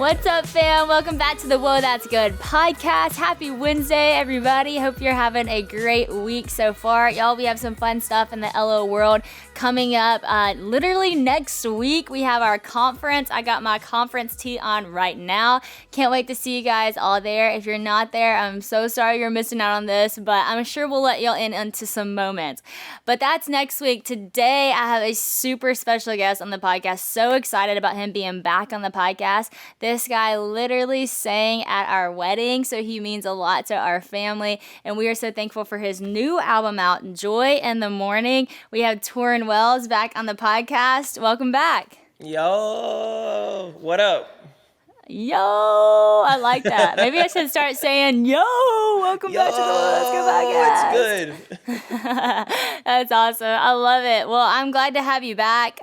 What's up, fam? Welcome back to the Whoa, That's Good podcast. Happy Wednesday, everybody. Hope you're having a great week so far. Y'all, we have some fun stuff in the LO world coming up. Literally next week, we have our conference. I got my conference tee on right now. Can't wait to see you guys all there. If you're not there, I'm so sorry you're missing out on this, but I'm sure we'll let y'all in into some moments. But that's next week. Today, I have a super special guest on the podcast. So excited about him being back on the podcast. This guy literally sang at our wedding, so he means a lot to our family, and we are so thankful for his new album out, Joy in the Morning. We have Tauren Wells back on the podcast. Welcome back. Yo, what up? Yo, I like that. Maybe I should start saying, yo, welcome back to the Let's Go podcast. It's good. That's awesome. I love it. Well, I'm glad to have you back.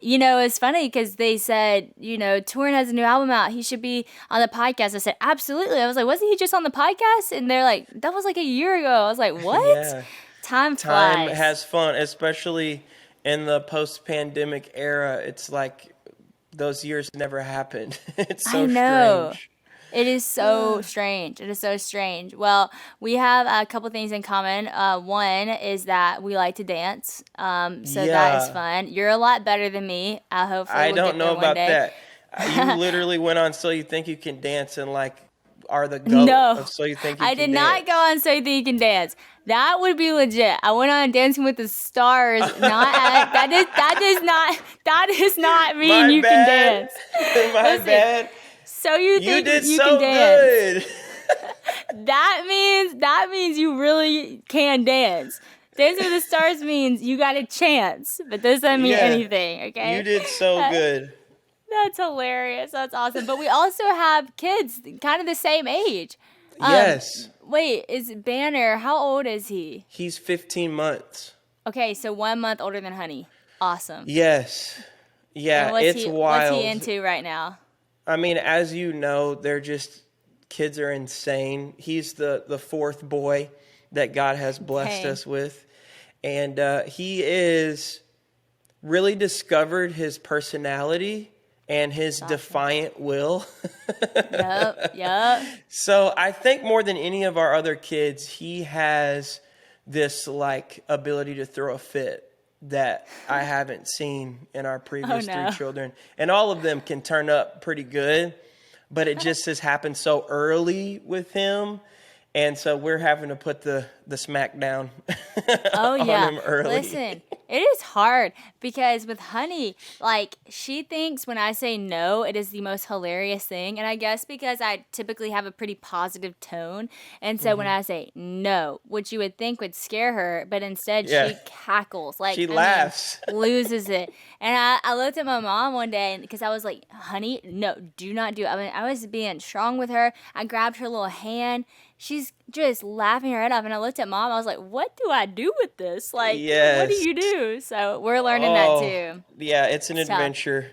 It's funny because they said, Tauren has a new album out. He should be on the podcast. I said, absolutely. I was like, wasn't he just on the podcast? And they're like, that was like a year ago. I was like, what? Yeah. Time flies. Time has fun, especially in the post-pandemic era. It's like those years never happened. It's so I know. strange. It is so strange. It is so strange. Well, we have a couple things in common. One is that we like to dance. That is fun. You're a lot better than me. Hopefully I we'll don't get know there one about day. that. You literally went on So You Think You Can Dance and are the GOAT of So You Think You I Can did Dance. not go on So You Think You Can Dance. That would be legit. I went on Dancing with the Stars. That does not mean My you bad. can dance. My bad. So you think did you so can dance. good. That means you really can dance. Dancing with the Stars means you got a chance, but this doesn't mean anything, okay? You did so good. That's hilarious. That's awesome. But we also have kids kind of the same age. Yes. Wait, is Banner, how old is he? He's 15 months. Okay, so 1 month older than Honey. Awesome. Yes. Yeah, it's wild. What's he into right now? I mean, as you know, kids are insane. He's the fourth boy that God has blessed us with. And he is really discovered his personality and his defiant will. Yep. So I think more than any of our other kids, he has this ability to throw a fit that I haven't seen in our previous three children. And all of them can turn up pretty good, but it just has happened so early with him. And so we're having to put the smack down on him early. Listen, it is hard because with Honey, she thinks when I say no, it is the most hilarious thing. And I guess because I typically have a pretty positive tone. And so when I say no, which you would think would scare her, but instead she cackles. She laughs. Loses it. And I looked at my mom one day because I was like, Honey, no, do not do it. I mean, I was being strong with her. I grabbed her little hand. She's just laughing her head off. And I looked at Mom. I was like, what do I do with this? What do you do? So we're learning that too. Yeah, it's an adventure.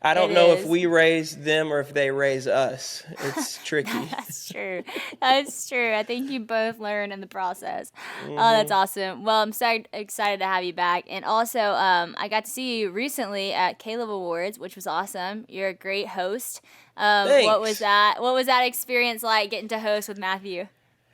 I don't know if we raise them or if they raise us. It's tricky. That's true. I think you both learn in the process. Oh, that's awesome. Well, I'm so excited to have you back. And also, I got to see you recently at Caleb Awards, which was awesome. You're a great host. Thanks. What was that experience like, getting to host with Matthew?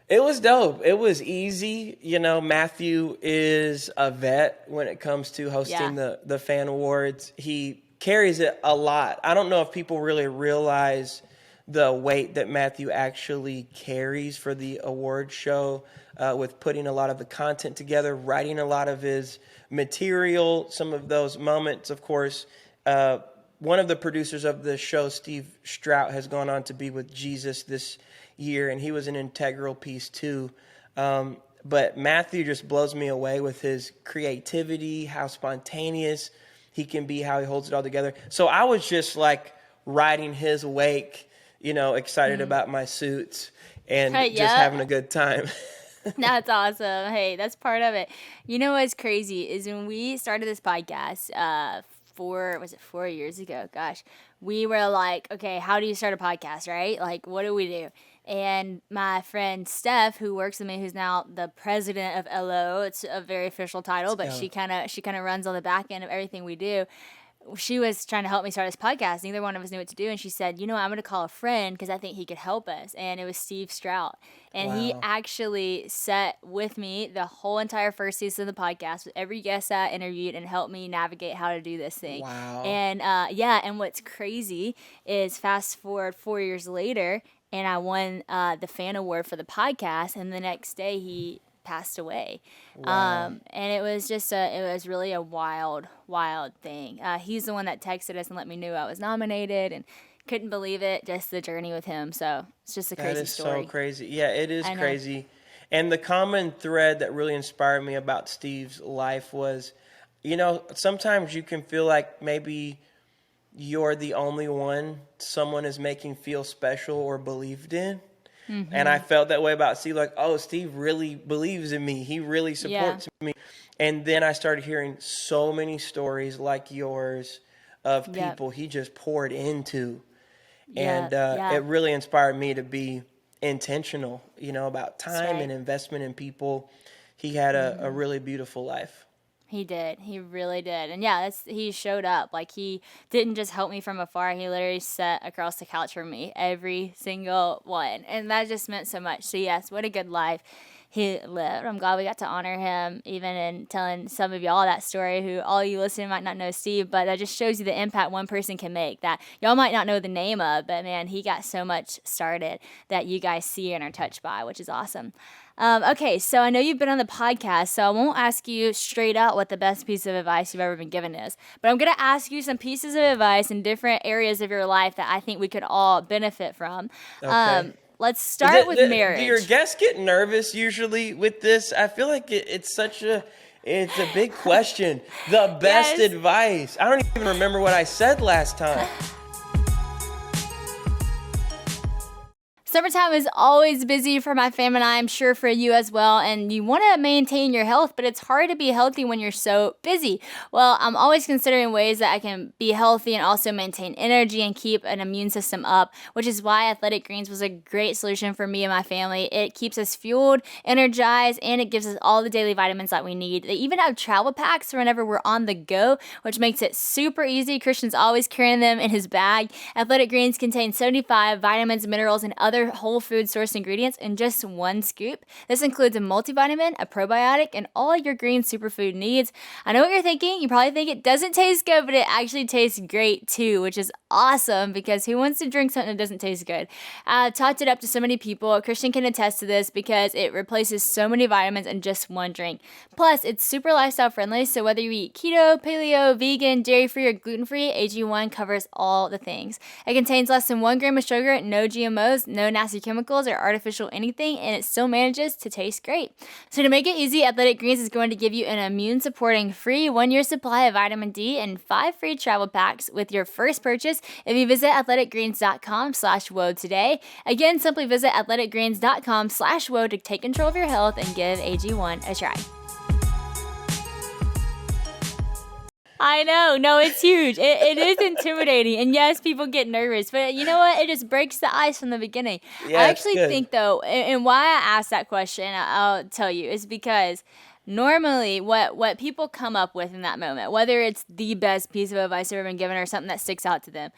It was dope. It was easy. Matthew is a vet when it comes to hosting the fan awards. He carries it a lot. I don't know if people really realize the weight that Matthew actually carries for the award show, with putting a lot of the content together, writing a lot of his material, some of those moments, of course. One of the producers of the show, Steve Strout, has gone on to be with Jesus this year, and he was an integral piece too. But Matthew just blows me away with his creativity, how spontaneous he can be, how he holds it all together. So I was just riding his wake, excited about my suits and just having a good time. That's awesome. Hey, that's part of it. You know what's crazy is when we started this podcast, 4 years ago? Gosh, we were like, okay, how do you start a podcast, right? What do we do? And my friend Steph, who works with me, who's now the president of LO, it's a very official title, but she kind of runs on the back end of everything we do. she was trying to help me start this podcast. Neither one of us knew what to do. And she said, I'm going to call a friend because I think he could help us. And it was Steve Strout. And he actually sat with me the whole entire first season of the podcast with every guest I interviewed and helped me navigate how to do this thing. Wow. And and what's crazy is fast forward 4 years later, and I won the fan award for the podcast. And the next day he passed away. Wow. And it was just it was really a wild thing. He's the one that texted us and let me know I was nominated, and couldn't believe it, just the journey with him. So it's just a crazy story. That is so crazy. Yeah, it is crazy. And the common thread that really inspired me about Steve's life was, sometimes you can feel like maybe you're the only one someone is making feel special or believed in. Mm-hmm. And I felt that way about Steve, like, oh, Steve really believes in me. He really supports me. And then I started hearing so many stories like yours of people he just poured into. And it really inspired me to be intentional, about time and investment in people. He had a really beautiful life. He did. He really did. And he showed up. Like, he didn't just help me from afar. He literally sat across the couch from me, every single one. And that just meant so much. So yes, what a good life he lived. I'm glad we got to honor him, even in telling some of y'all that story, who all you listening might not know Steve, but that just shows you the impact one person can make that y'all might not know the name of, but man, he got so much started that you guys see and are touched by, which is awesome. Okay, so I know you've been on the podcast, so I won't ask you straight out what the best piece of advice you've ever been given is, but I'm going to ask you some pieces of advice in different areas of your life that I think we could all benefit from. Okay. Let's start with marriage. Do your guests get nervous usually with this? I feel like it's a big question. The best advice. I don't even remember what I said last time. Summertime is always busy for my fam and I'm sure for you as well, and you want to maintain your health, but it's hard to be healthy when you're so busy. Well, I'm always considering ways that I can be healthy and also maintain energy and keep an immune system up, which is why Athletic Greens was a great solution for me and my family. It keeps us fueled, energized, and it gives us all the daily vitamins that we need. They even have travel packs for whenever we're on the go, which makes it super easy. Christian's always carrying them in his bag. Athletic Greens contain 75 vitamins, minerals, and other whole food source ingredients in just one scoop. This includes a multivitamin, a probiotic, and all your green superfood needs. I know what you're thinking. You probably think it doesn't taste good, but it actually tastes great too, which is awesome because who wants to drink something that doesn't taste good? I talked it up to so many people. Christian can attest to this because it replaces so many vitamins in just one drink. Plus, it's super lifestyle friendly, so whether you eat keto, paleo, vegan, dairy-free, or gluten-free, AG1 covers all the things. It contains less than 1 gram of sugar, no GMOs, no nasty chemicals or artificial anything, and it still manages to taste great. So to make it easy, Athletic Greens is going to give you an immune supporting free 1-year supply of vitamin D and 5 free travel packs with your first purchase if you visit athleticgreens.com/woe today. Again, simply visit athleticgreens.com/woe to take control of your health and give AG1 a try. I know. No, it's huge. It is intimidating. And yes, people get nervous. But you know what? It just breaks the ice from the beginning. Yeah, I actually think, though, and why I asked that question, I'll tell you, is because normally what people come up with in that moment, whether it's the best piece of advice they've ever been given or something that sticks out to them,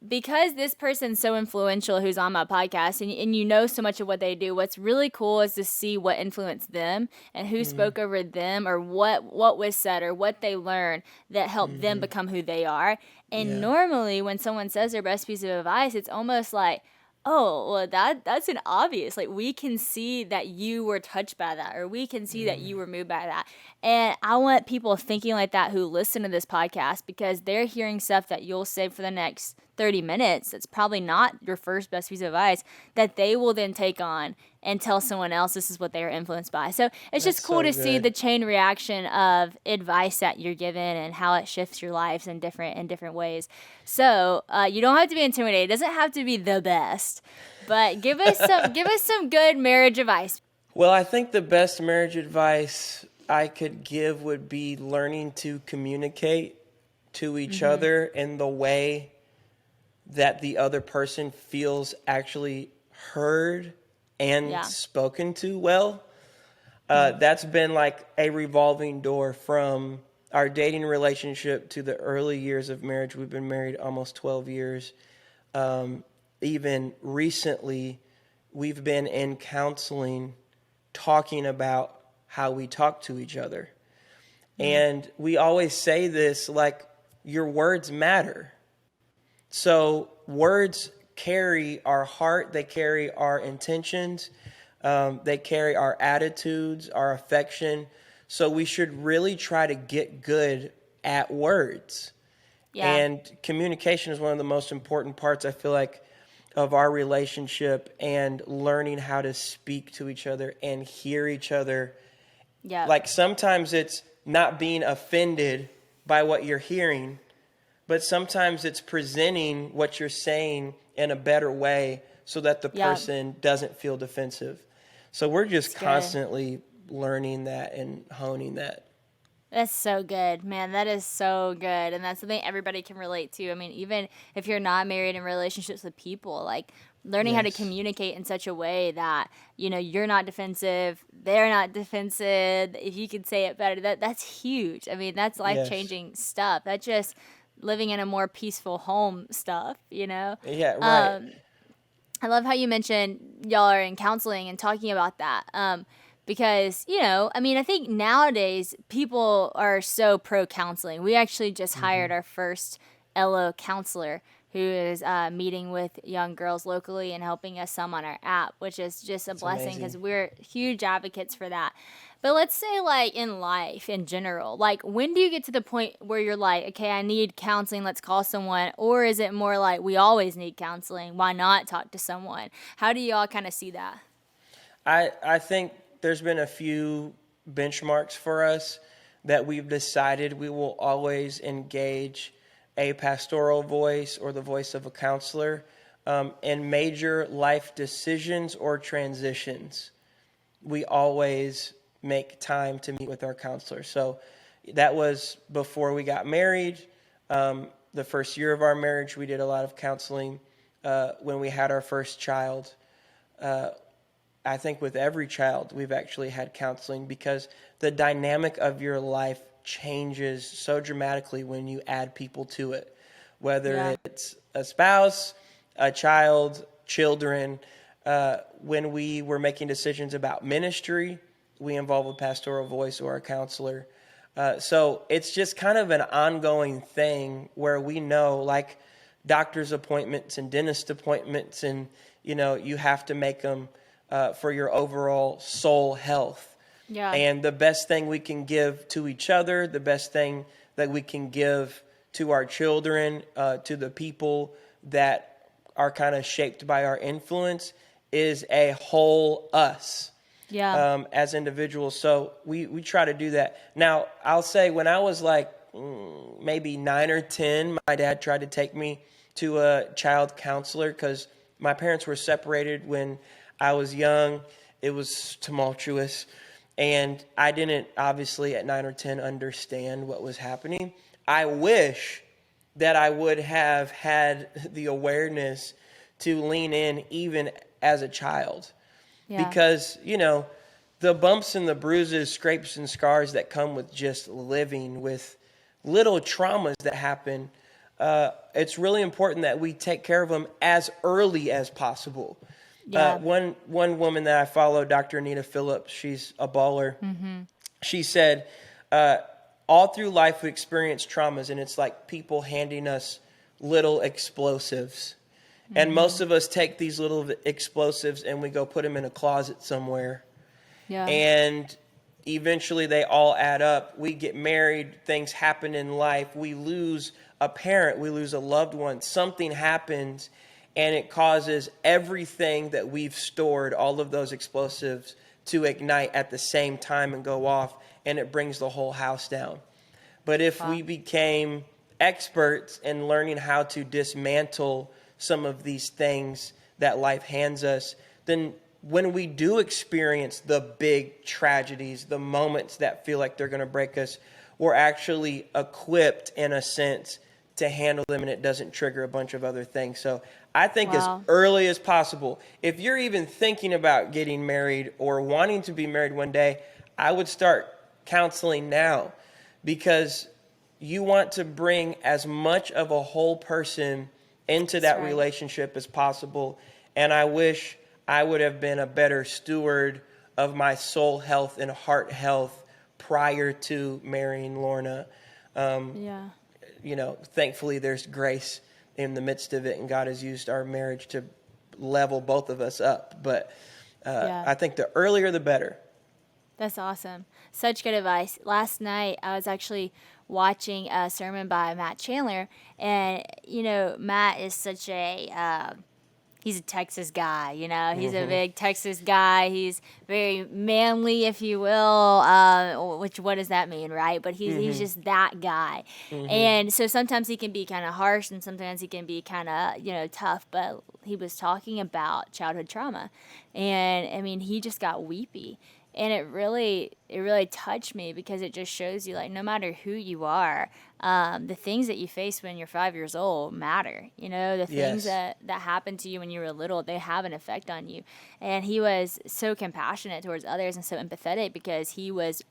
because this person's so influential who's on my podcast and you know so much of what they do, what's really cool is to see what influenced them and who spoke over them or what was said or what they learned that helped them become who they are. And normally when someone says their best piece of advice, it's almost like, oh, well, that's an obvious. Like, we can see that you were touched by that, or we can see that you were moved by that. And I want people thinking like that who listen to this podcast, because they're hearing stuff that you'll say for the next 30 minutes that's probably not your first best piece of advice that they will then take on and tell someone else this is what they were influenced by. So it's just cool to see the chain reaction of advice that you're given and how it shifts your lives in different ways. So you don't have to be intimidated. It doesn't have to be the best, but give us some good marriage advice. Well, I think the best marriage advice I could give would be learning to communicate to each other in the way that the other person feels actually heard and spoken to well. That's been like a revolving door from our dating relationship to the early years of marriage. We've been married almost 12 years. Even recently, we've been in counseling talking about how we talk to each other. And we always say this, like, your words matter. So words carry our heart, they carry our intentions, they carry our attitudes, our affection. So we should really try to get good at words. Yeah. And communication is one of the most important parts, I feel like, of our relationship, and learning how to speak to each other and hear each other. Yeah. Like sometimes it's not being offended by what you're hearing, but sometimes it's presenting what you're saying in a better way so that the person doesn't feel defensive. So we're just constantly learning that and honing that. That's so good, man. That is so good. And that's something everybody can relate to. I mean, even if you're not married in relationships with people, like learning how to communicate in such a way that, you know, you're not defensive, they're not defensive. If you could say it better, that's huge. I mean, that's life-changing stuff. That's just living in a more peaceful home stuff, you know? Yeah, right. I love how you mentioned y'all are in counseling and talking about that. Because, you know, I mean, I think nowadays people are so pro counseling. We actually just hired our first LO counselor who is meeting with young girls locally and helping us some on our app, which is just a blessing because we're huge advocates for that. But let's say, like, in life in general, like, when do you get to the point where you're like, okay, I need counseling, let's call someone? Or is it more like, we always need counseling, why not talk to someone? How do y'all kind of see that? I think there's been a few benchmarks for us that we've decided we will always engage a pastoral voice or the voice of a counselor in major life decisions or transitions. We always make time to meet with our counselor. So that was before we got married. The first year of our marriage, we did a lot of counseling. When we had our first child, I think with every child, we've actually had counseling because the dynamic of your life changes so dramatically when you add people to it, whether it's a spouse, a child, children. When we were making decisions about ministry, we involve a pastoral voice or a counselor. So it's just kind of an ongoing thing where we know, like doctor's appointments and dentist appointments, and, you know, you have to make them for your overall soul health. Yeah. And the best thing we can give to each other, the best thing that we can give to our children, to the people that are kind of shaped by our influence, is a whole us as individuals. So we try to do that. Now, I'll say when I was like maybe 9 or 10, my dad tried to take me to a child counselor because my parents were separated when I was young. It was tumultuous. And I didn't, obviously, at 9 or 10, understand what was happening. I wish that I would have had the awareness to lean in even as a child. Yeah. Because, you know, the bumps and the bruises, scrapes and scars that come with just living with little traumas that happen, it's really important that we take care of them as early as possible. Yeah. One woman that I follow, Dr. Anita Phillips, she's a baller. Mm-hmm. She said, all through life we experience traumas, and it's like people handing us little explosives. Mm-hmm. And most of us take these little explosives and we go put them in a closet somewhere. Yeah. And eventually they all add up. We get married, things happen in life. We lose a parent, we lose a loved one. Something happens, and it causes everything that we've stored, all of those explosives, to ignite at the same time and go off, and it brings the whole house down. But if we became experts in learning how to dismantle some of these things that life hands us, then when we do experience the big tragedies, the moments that feel like they're going to break us, we're actually equipped, in a sense, to handle them, and it doesn't trigger a bunch of other things. So I think as early as possible, if you're even thinking about getting married or wanting to be married one day, I would start counseling now, because you want to bring as much of a whole person into that relationship as possible. And I wish I would have been a better steward of my soul health and heart health prior to marrying Lorna. Thankfully there's grace in the midst of it, and God has used our marriage to level both of us up. But I think the earlier the better. That's awesome. Such good advice. Last night I was actually watching a sermon by Matt Chandler, and Matt is such a he's a Texas guy. He's a big Texas guy. He's very manly, if you will. Which, what does that mean, right? But he's just that guy. And so sometimes he can be kind of harsh, and sometimes he can be kind of tough. But he was talking about childhood trauma, and I mean, he just got weepy. And it really touched me, because it just shows you, like, no matter who you are, the things that you face when you're 5 years old matter. The things that happened to you when you were little, they have an effect on you. And he was so compassionate towards others and so empathetic, because he was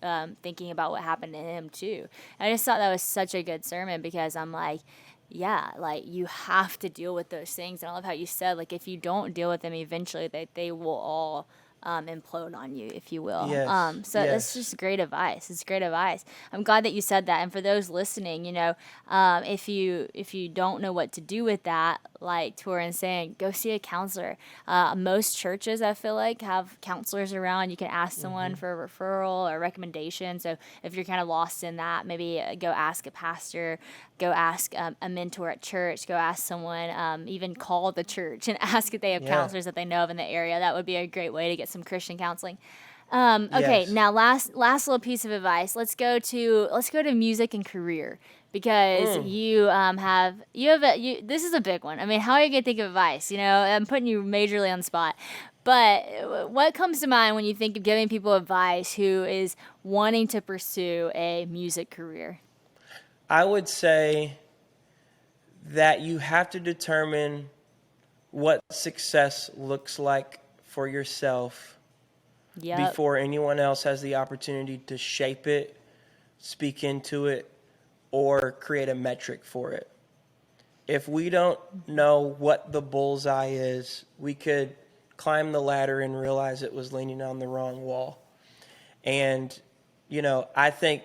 thinking about what happened to him too. And I just thought that was such a good sermon, because I'm like, yeah, like, you have to deal with those things. And I love how you said, like, if you don't deal with them, eventually they will all implode on you, if you will. That's just great advice. It's great advice. I'm glad that you said that. And for those listening, if you don't know what to do with that, like Tauren's saying, go see a counselor. Most churches, I feel like, have counselors around. You can ask someone for a referral or recommendation. So if you're kind of lost in that, maybe go ask a pastor, go ask a mentor at church, go ask someone, even call the church and ask if they have counselors that they know of in the area. That would be a great way to get some Christian counseling. Now last little piece of advice. Let's go to music and career, because this is a big one. I mean, how are you gonna think of advice? I'm putting you majorly on the spot. But what comes to mind when you think of giving people advice who is wanting to pursue a music career? I would say that you have to determine what success looks like for yourself before anyone else has the opportunity to shape it, speak into it, or create a metric for it. If we don't know what the bullseye is, we could climb the ladder and realize it was leaning on the wrong wall. And, I think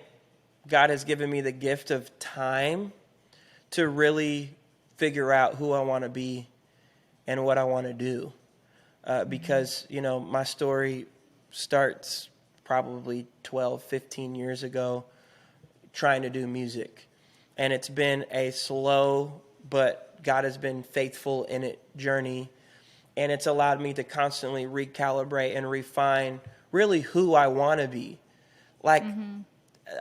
God has given me the gift of time to really figure out who I want to be and what I want to do. Because, my story starts probably 12, 15 years ago trying to do music. And it's been a slow, but God has been faithful in it journey. And it's allowed me to constantly recalibrate and refine really who I want to be. Like,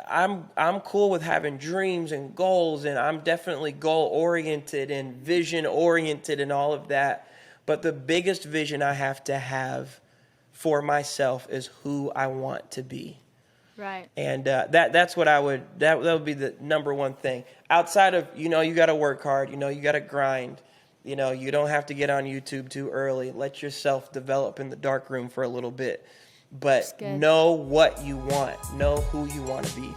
I'm cool with having dreams and goals, and I'm definitely goal-oriented and vision-oriented and all of that. But the biggest vision I have to have for myself is who I want to be. Right. And that's what that would be the number one thing. Outside of, you got to work hard, you got to grind. You don't have to get on YouTube too early. Let yourself develop in the dark room for a little bit. But know what you want. Know who you want to be.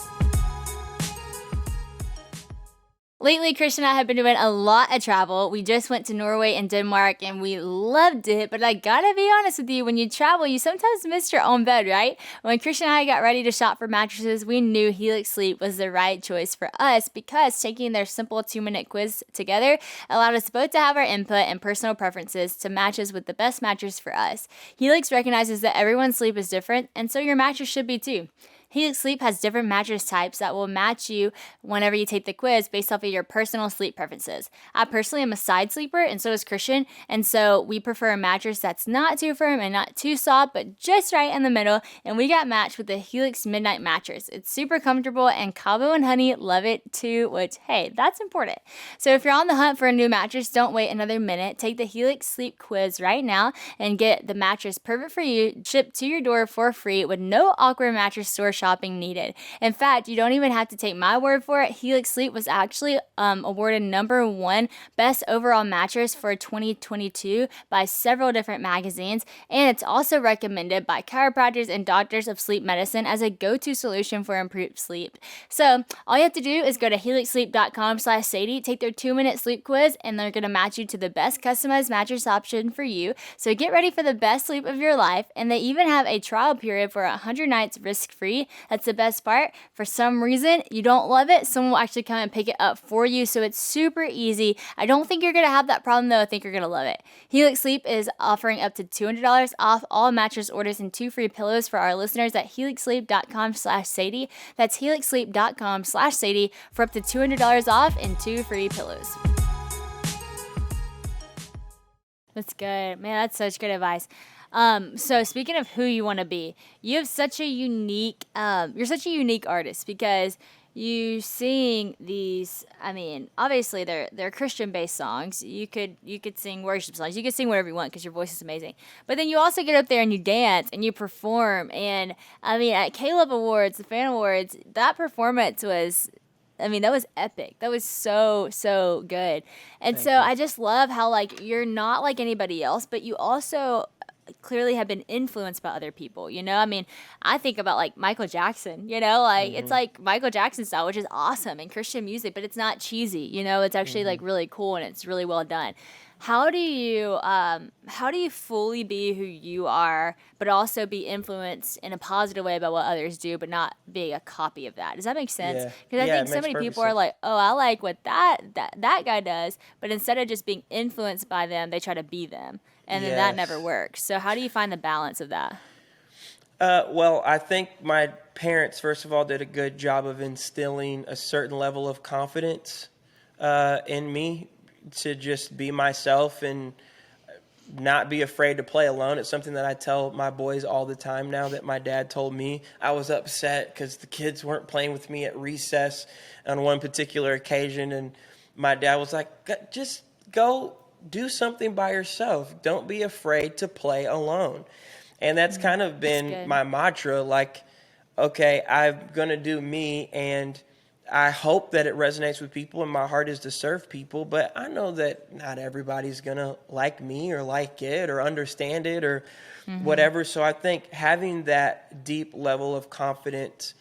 Lately, Christian and I have been doing a lot of travel. We just went to Norway and Denmark, and we loved it. But I gotta be honest with you, when you travel, you sometimes miss your own bed, right? When Christian and I got ready to shop for mattresses, we knew Helix Sleep was the right choice for us, because taking their simple 2-minute quiz together allowed us both to have our input and personal preferences to matches with the best mattress for us. Helix recognizes that everyone's sleep is different, and so your mattress should be too. Helix Sleep has different mattress types that will match you whenever you take the quiz based off of your personal sleep preferences. I personally am a side sleeper, and so is Christian, and so we prefer a mattress that's not too firm and not too soft, but just right in the middle, and we got matched with the Helix Midnight Mattress. It's super comfortable, and Cabo and Honey love it too, which, hey, that's important. So if you're on the hunt for a new mattress, don't wait another minute. Take the Helix Sleep quiz right now and get the mattress perfect for you shipped to your door for free with no awkward mattress store shopping needed. In fact, you don't even have to take my word for it. Helix Sleep was actually awarded #1 best overall mattress for 2022 by several different magazines, and it's also recommended by chiropractors and doctors of sleep medicine as a go-to solution for improved sleep. So all you have to do is go to helixsleep.com/Sadie, take their 2-minute sleep quiz, and they're going to match you to the best customized mattress option for you. So get ready for the best sleep of your life, and they even have a trial period for 100 nights risk-free. That's the best part. For some reason, you don't love it, someone will actually come and pick it up for you, so it's super easy. I don't think you're going to have that problem, though. I think you're going to love it. Helix Sleep is offering up to $200 off all mattress orders and 2 free pillows for our listeners at helixsleep.com/Sadie. That's helixsleep.com/Sadie for up to $200 off and 2 free pillows. That's good. Man, that's such good advice. So speaking of who you want to be, you have such a unique, you're such a unique artist because you sing these, I mean, obviously they're Christian-based songs. You could sing worship songs. You could sing whatever you want because your voice is amazing. But then you also get up there and you dance and you perform. And I mean, at Caleb Awards, the Fan Awards, that performance was, I mean, that was epic. That was so, so good. And Thank so you. I just love how, like, you're not like anybody else, but you also clearly have been influenced by other people, you know? I mean, I think about, like, Michael Jackson, you know? Like, it's like Michael Jackson style, which is awesome in Christian music, but it's not cheesy, you know? It's actually, like, really cool and it's really well done. How do you fully be who you are, but also be influenced in a positive way by what others do, but not be a copy of that? Does that make sense? Yeah. Because I Yeah, think it so makes many perfect people are sense. like, oh, I like what that guy does, but instead of just being influenced by them, they try to be them, and then that never Yes. works. So how do you find the balance of that? Well, I think my parents, first of all, did a good job of instilling a certain level of confidence in me to just be myself and not be afraid to play alone. It's something that I tell my boys all the time now that my dad told me. I was upset because the kids weren't playing with me at recess on one particular occasion, and my dad was like, just go do something by yourself. Don't be afraid to play alone. And that's kind of been good. my mantra, like, okay, I'm going to do me, and I hope that it resonates with people, and my heart is to serve people, but I know that not everybody's going to like me or like it or understand it or whatever. So I think having that deep level of confidence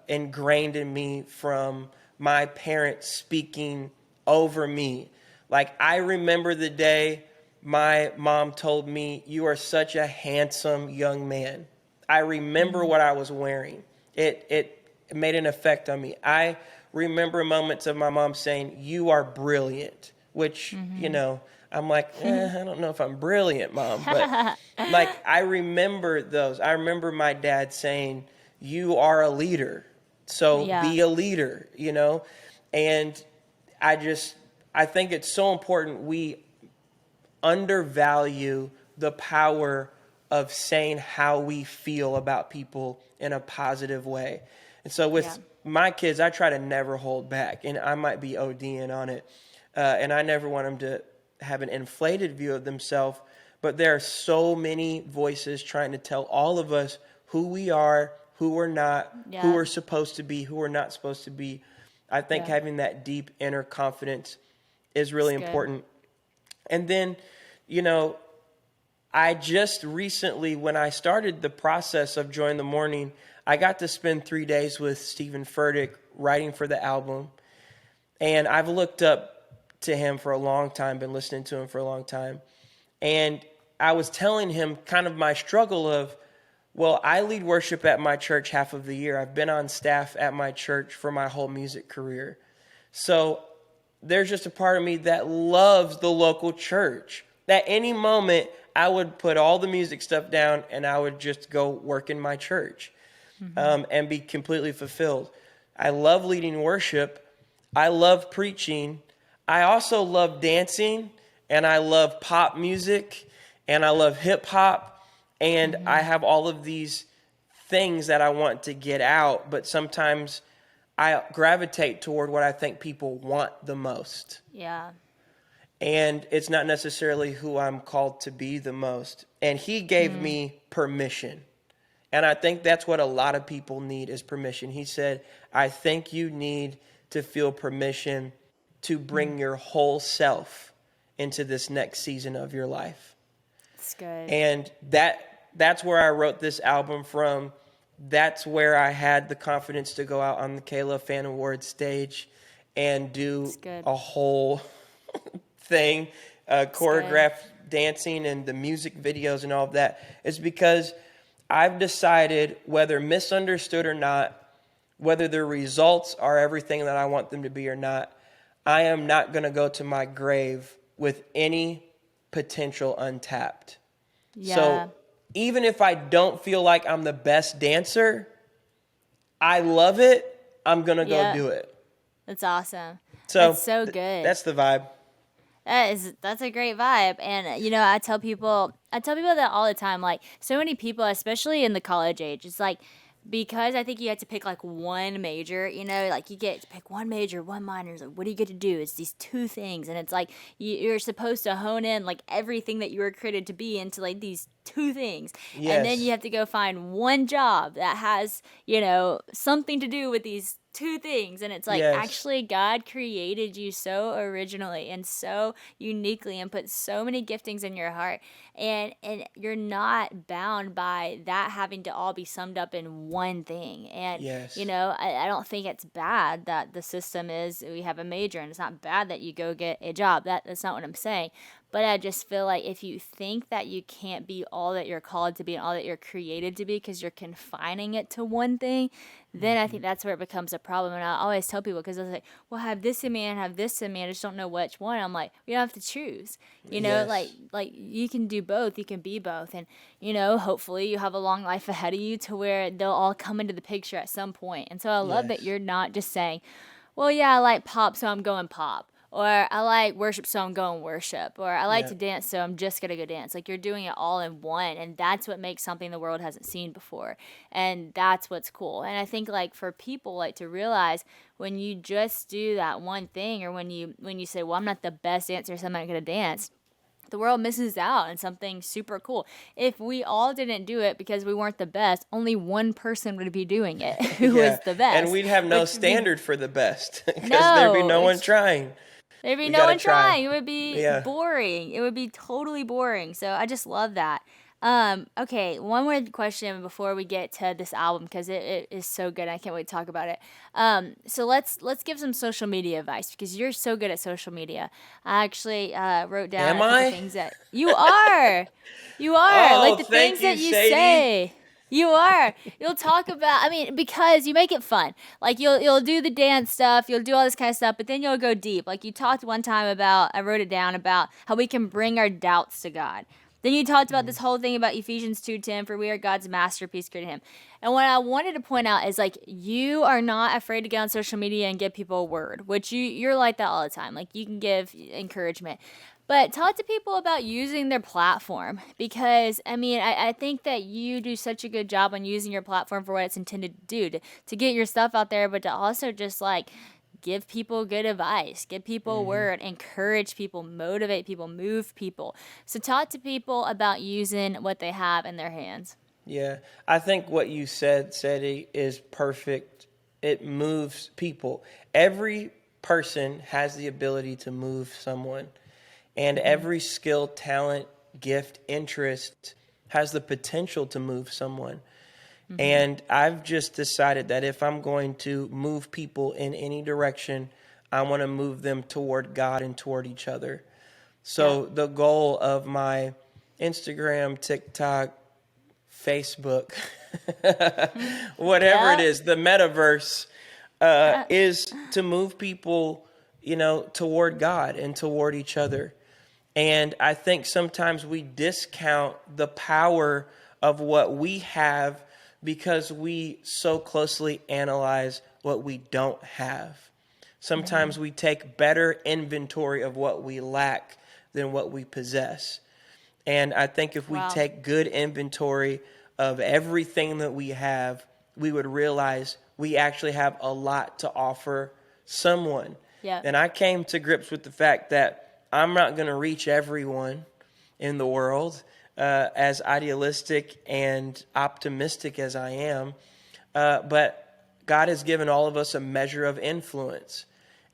ingrained in me from my parents speaking over me. Like, I remember the day my mom told me, "You are such a handsome young man." I remember what I was wearing. It made an effect on me. I remember moments of my mom saying, "You are brilliant," which, you know, I'm like, I don't know if I'm brilliant, Mom. But, like, I remember those. I remember my dad saying, "You are a leader, so Yeah. be a leader," you know? And I think it's so important we undervalue the power of saying how we feel about people in a positive way. And so with my kids, I try to never hold back, and I might be ODing on it. And I never want them to have an inflated view of themselves, but there are so many voices trying to tell all of us who we are, who we're not, who we're supposed to be, who we're not supposed to be. I think having that deep inner confidence is really important. And then, you know, I just recently, when I started the process of Join the Morning, I got to spend 3 days with Stephen Furtick writing for the album. And I've looked up to him for a long time, been listening to him for a long time. And I was telling him kind of my struggle of, well, I lead worship at my church half of the year. I've been on staff at my church for my whole music career. So there's just a part of me that loves the local church. At any moment, I would put all the music stuff down and I would just go work in my church and be completely fulfilled. I love leading worship. I love preaching. I also love dancing, and I love pop music, and I love hip hop, and I have all of these things that I want to get out, but sometimes I gravitate toward what I think people want the most. Yeah. And it's not necessarily who I'm called to be the most. And he gave me permission. And I think that's what a lot of people need is permission. He said, I think you need to feel permission to bring your whole self into this next season of your life. That's good. And that's where I wrote this album from. That's where I had the confidence to go out on the Kayla Fan Awards stage and do a whole thing, choreographed dancing and the music videos and all of that. It's because I've decided, whether misunderstood or not, whether the results are everything that I want them to be or not, I am not going to go to my grave with any potential untapped. Yeah. So even if I don't feel like I'm the best dancer, I love it. I'm going to go do it. That's awesome. So that's so good. That's the vibe. That's a great vibe. And you know, I tell people that all the time. Like, so many people, especially in the college age, it's like, because I think you have to pick like one major, you know, like you get to pick one major, one minor. It's like, what do you get to do? It's these two things. And it's like you're supposed to hone in like everything that you were created to be into like these two things. Yes. And then you have to go find one job that has, you know, something to do with these two things. And it's like, actually, God created you so originally and so uniquely and put so many giftings in your heart. And you're not bound by that having to all be summed up in one thing. And, you know, I don't think it's bad that the system is we have a major, and it's not bad that you go get a job. That's not what I'm saying. But I just feel like if you think that you can't be all that you're called to be and all that you're created to be because you're confining it to one thing, then I think that's where it becomes a problem. And I always tell people, because I was like, well, I have this in me and I have this in me. I just don't know which one. I'm like, you don't have to choose. You know, like you can do both. You can be both. And, you know, hopefully you have a long life ahead of you to where they'll all come into the picture at some point. And so I love that you're not just saying, well, yeah, I like pop, so I'm going pop. Or I like worship, so I'm going worship. Or I like to dance, so I'm just going to go dance. Like, you're doing it all in one. And that's what makes something the world hasn't seen before. And that's what's cool. And I think, like, for people, like, to realize when you just do that one thing, or when you say, well, I'm not the best dancer, so I'm not going to dance, the world misses out on something super cool. If we all didn't do it because we weren't the best, only one person would be doing it who was the best. And we'd have no standard for the best because there'd be no one trying. There'd be no one trying. It would be boring. It would be totally boring. So I just love that. Okay, one more question before we get to this album, because it is so good. I can't wait to talk about it. So let's give some social media advice, because you're so good at social media. I actually wrote down things that you are. You are. Like the things that you say. You are. You'll talk about, I mean, because you make it fun. Like, you'll do the dance stuff, you'll do all this kind of stuff, but then you'll go deep. Like, you talked one time about, I wrote it down, about how we can bring our doubts to God. Then you talked about this whole thing about Ephesians 2:10, for we are God's masterpiece, created him. And what I wanted to point out is, like, you are not afraid to get on social media and give people a word, which you're like that all the time. Like, you can give encouragement. But talk to people about using their platform, because, I mean, I think that you do such a good job on using your platform for what it's intended to do, to get your stuff out there, but to also just, like, give people good advice, give people a word, encourage people, motivate people, move people. So talk to people about using what they have in their hands. Yeah, I think what you said, Sadie, is perfect. It moves people. Every person has the ability to move someone. And every skill, talent, gift, interest has the potential to move someone. And I've just decided that if I'm going to move people in any direction, I want to move them toward God and toward each other. So the goal of my Instagram, TikTok, Facebook, whatever it is, the metaverse, is to move people, you know, toward God and toward each other. And I think sometimes we discount the power of what we have because we so closely analyze what we don't have. Sometimes we take better inventory of what we lack than what we possess. And I think if we take good inventory of everything that we have, we would realize we actually have a lot to offer someone. Yeah. And I came to grips with the fact that I'm not going to reach everyone in the world. as idealistic and optimistic as I am. But God has given all of us a measure of influence.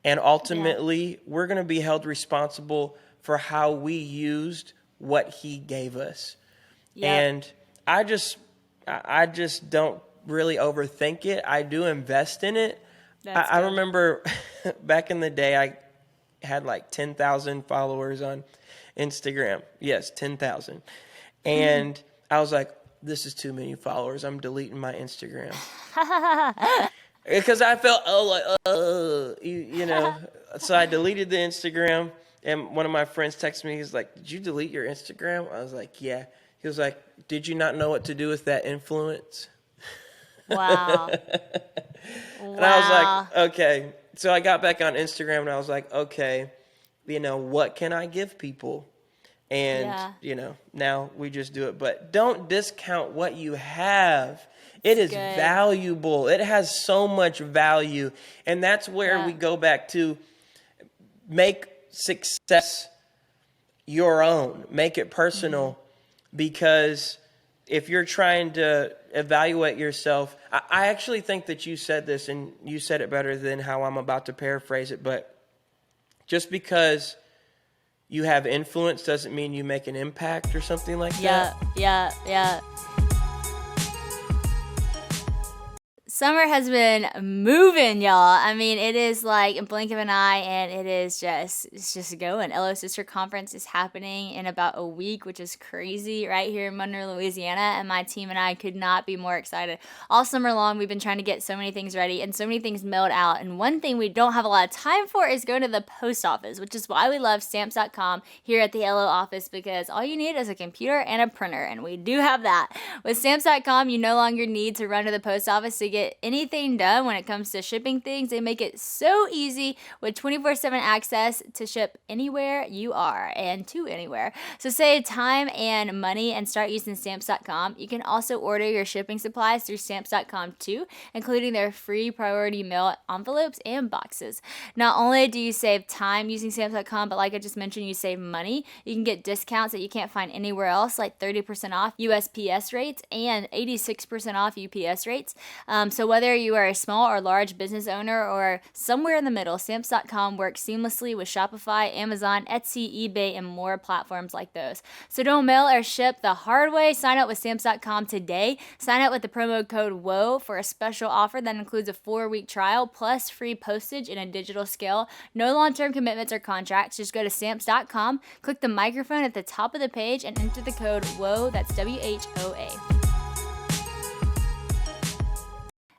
And ultimately, we're going to be held responsible for how we used what he gave us. Yep. And I just don't really overthink it. I do invest in it. I remember back in the day, I had like 10,000 followers on Instagram. Yes, 10,000. And I was like, this is too many followers. I'm deleting my Instagram. Because I felt, you know. So I deleted the Instagram. And one of my friends texted me. He's like, did you delete your Instagram? I was like, yeah. He was like, did you not know what to do with that influence? Wow. And I was like, okay. So I got back on Instagram and I was like, okay, you know, what can I give people? And, you know, now we just do it. But don't discount what you have. It is valuable. It has so much value. And that's where we go back to make success your own. Make it personal. Because if you're trying to evaluate yourself, I actually think that you said this, and you said it better than how I'm about to paraphrase it, but just because you have influence doesn't mean you make an impact or something like that. Yeah. Summer has been moving, y'all. I mean, it is like a blink of an eye, and it's just going. LO Sister Conference is happening in about a week, which is crazy, right here in Monroe, Louisiana, and my team and I could not be more excited. All summer long, we've been trying to get so many things ready and so many things mailed out, and one thing we don't have a lot of time for is going to the post office, which is why we love Stamps.com here at the LO office, because all you need is a computer and a printer, and we do have that. With Stamps.com, you no longer need to run to the post office to get anything done when it comes to shipping things. They make it so easy with 24/7 access to ship anywhere you are and to anywhere. So save time and money and start using Stamps.com. You can also order your shipping supplies through Stamps.com too, including their free priority mail envelopes and boxes. Not only do you save time using Stamps.com, but like I just mentioned, you save money. You can get discounts that you can't find anywhere else, like 30% off USPS rates and 86% off UPS rates. So whether you are a small or large business owner or somewhere in the middle, Stamps.com works seamlessly with Shopify, Amazon, Etsy, eBay, and more platforms like those. So don't mail or ship the hard way. Sign up with Stamps.com today. Sign up with the promo code WOA for a special offer that includes a 4-week trial plus free postage in a digital scale. No long-term commitments or contracts. Just go to Stamps.com, click the microphone at the top of the page, and enter the code WOA. That's WHOA.